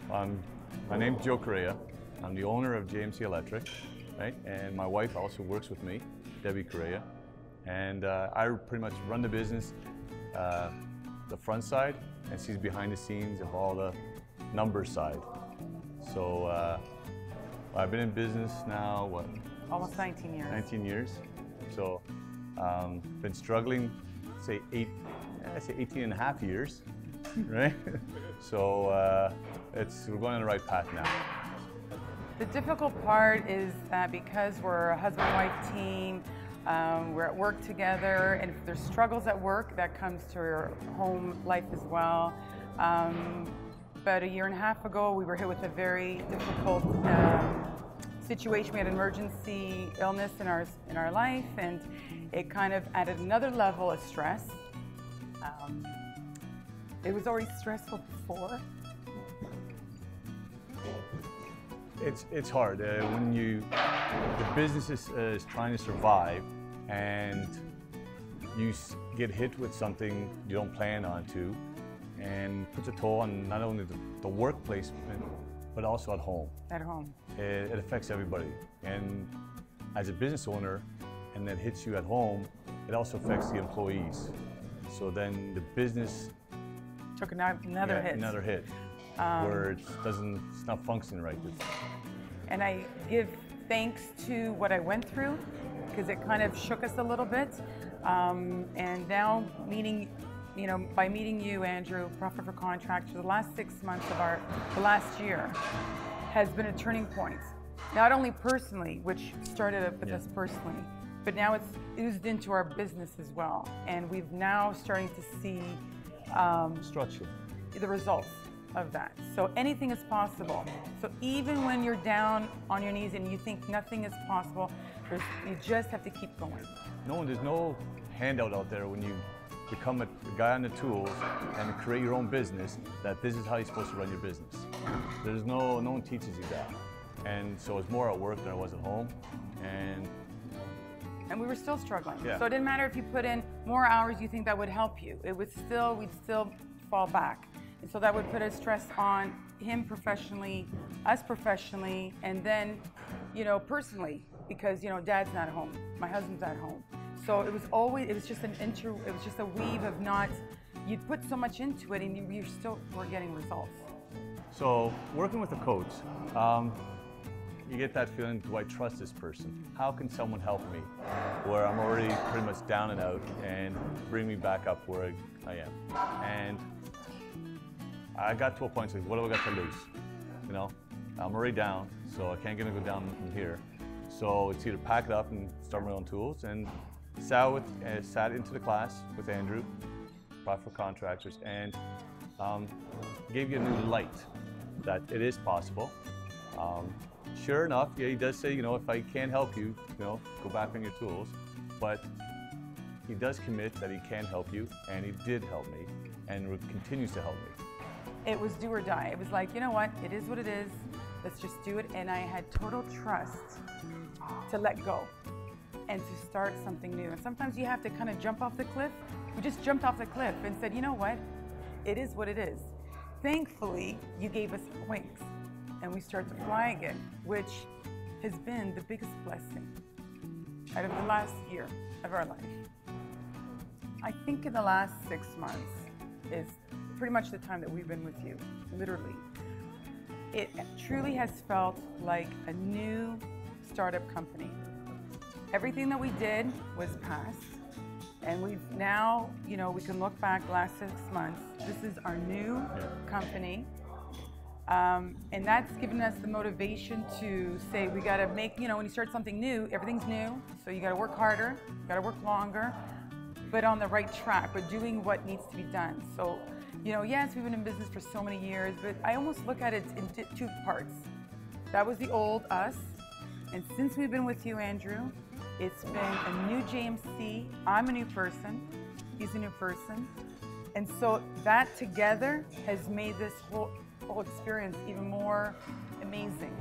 My name's Joe Correia. I'm the owner of JMC Electric, right? And my wife also works with me, Debbie Correia. And I pretty much run the business, the front side, and she's behind the scenes of all the numbers side. So I've been in business now, what? Almost 19 years. 19 years. So been struggling, say 18 and a half years, right? So we're going on the right path now. The difficult part is that because we're a husband and wife team, we're at work together, and if there's struggles at work, that comes to our home life as well. About a year and a half ago, we were hit with a very difficult situation. We had an emergency illness in our life, and it kind of added another level of stress. It was already stressful before. It's hard when the business is trying to survive, and you get hit with something you don't plan on to, and puts a toll on not only the workplace, but also at home. At home. It affects everybody, and as a business owner, and that hits you at home, it also affects the employees. So then the business took another hit. Where it's not functioning right. And I give thanks to what I went through, because it kind of shook us a little bit. And now by meeting you, Andrew, Profit For Contractors, the last 6 months of the last year has been a turning point. Not only personally, which started with us personally, but now it's oozed into our business as well. And we've now starting to see structure, the results of that. So anything is possible. So even when you're down on your knees and you think nothing is possible, you just have to keep going. There's no handout out there when you become a guy on the tools and create your own business that this is how you're supposed to run your business. No one teaches you that. And so it's more at work than it was at home. And we were still struggling. Yeah. So it didn't matter if you put in more hours you think that would help you. We'd still fall back. And so that would put a stress on him professionally, us professionally, and then, personally, because, Dad's not home, my husband's at home. So it was just a weave of you'd put so much into it and you still were getting results. So working with a coach, you get that feeling, do I trust this person? How can someone help me where I'm already pretty much down and out and bring me back up where I am? And I got to a point, like, what do I got to lose? I'm already down, so I can't go down from here. So it's either pack it up and start my own tools, and sat into the class with Andrew, Profit For Contractors, and gave you a new light that it is possible. Sure enough, he does say, if I can't help you, go back on your tools, but he does commit that he can help you, and he did help me, and continues to help me. It was do or die. It was like, you know what, it is what it is, let's just do it. And I had total trust to let go and to start something new. And sometimes you have to kind of jump off the cliff. We just jumped off the cliff and said, you know what, it is what it is. Thankfully, you gave us wings and we started to fly again, which has been the biggest blessing out of the last year of our life. I think in the last 6 months is pretty much the time that we've been with you, literally. It truly has felt like a new startup company. Everything that we did was past, and we've now, we can look back the last 6 months. This is our new company, and that's given us the motivation to say we got to make, when you start something new, everything's new, so you got to work harder, you got to work longer, but on the right track, but doing what needs to be done. So, yes, we've been in business for so many years, but I almost look at it in two parts. That was the old us, and since we've been with you, Andrew, it's been a new JMC. I'm a new person, he's a new person, and so that together has made this whole experience even more amazing.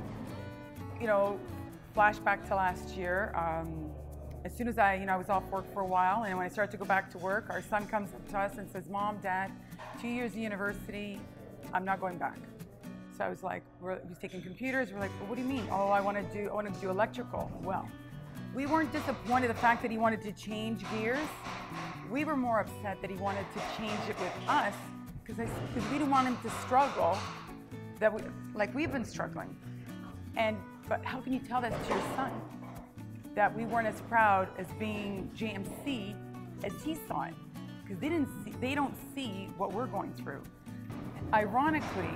Flashback to last year, as soon as I was off work for a while, and when I started to go back to work, our son comes up to us and says, Mom, Dad, 2 years of university, I'm not going back. So I was like, he was taking computers. We're like, well, what do you mean? Oh, I want to do electrical. Well, we weren't disappointed the fact that he wanted to change gears. We were more upset that he wanted to change it with us because we didn't want him to struggle. We've been struggling. But how can you tell that to your son? That we weren't as proud as being JMC as he saw it, because they don't see what we're going through. Ironically,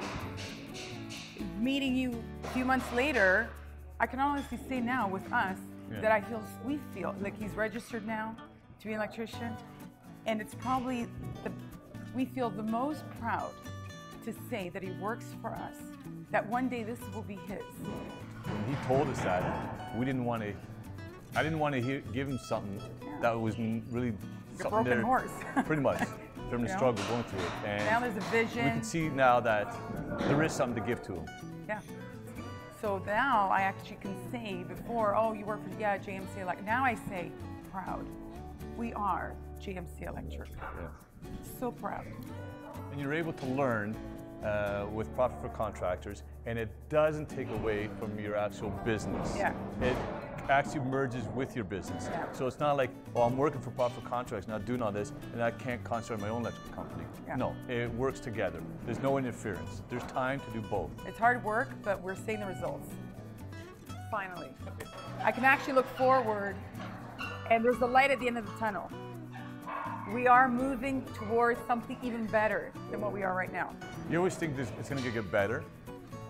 meeting you a few months later, I can honestly say now with us that we feel like he's registered now to be an electrician, and it's probably we feel the most proud to say that he works for us, that one day this will be his. When he told us that, I didn't want to give him something that was really a broken horse. Pretty much, for him to struggle going through it. And now there's a vision. We can see now that there is something to give to him. Yeah. So now I actually can say before, oh, you work for JMC Electric. Now I say proud. We are JMC Electric. Yeah. So proud. And you're able to learn with Profit for Contractors, and it doesn't take away from your actual business. Yeah. It actually merges with your business. Yeah. So it's not like, oh, I'm working for Profit for Contractors, not doing all this, and I can't concentrate on my own electrical company. Yeah. No, it works together. There's no interference. There's time to do both. It's hard work, but we're seeing the results. Finally. I can actually look forward, and there's a light at the end of the tunnel. We are moving towards something even better than what we are right now. You always think it's going to get better,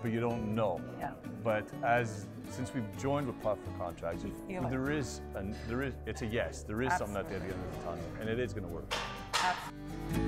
but you don't know. Yeah. But since we've joined with Profit for Contractors, it's a yes. There is something at the end of the tunnel, and it is going to work. Absolutely.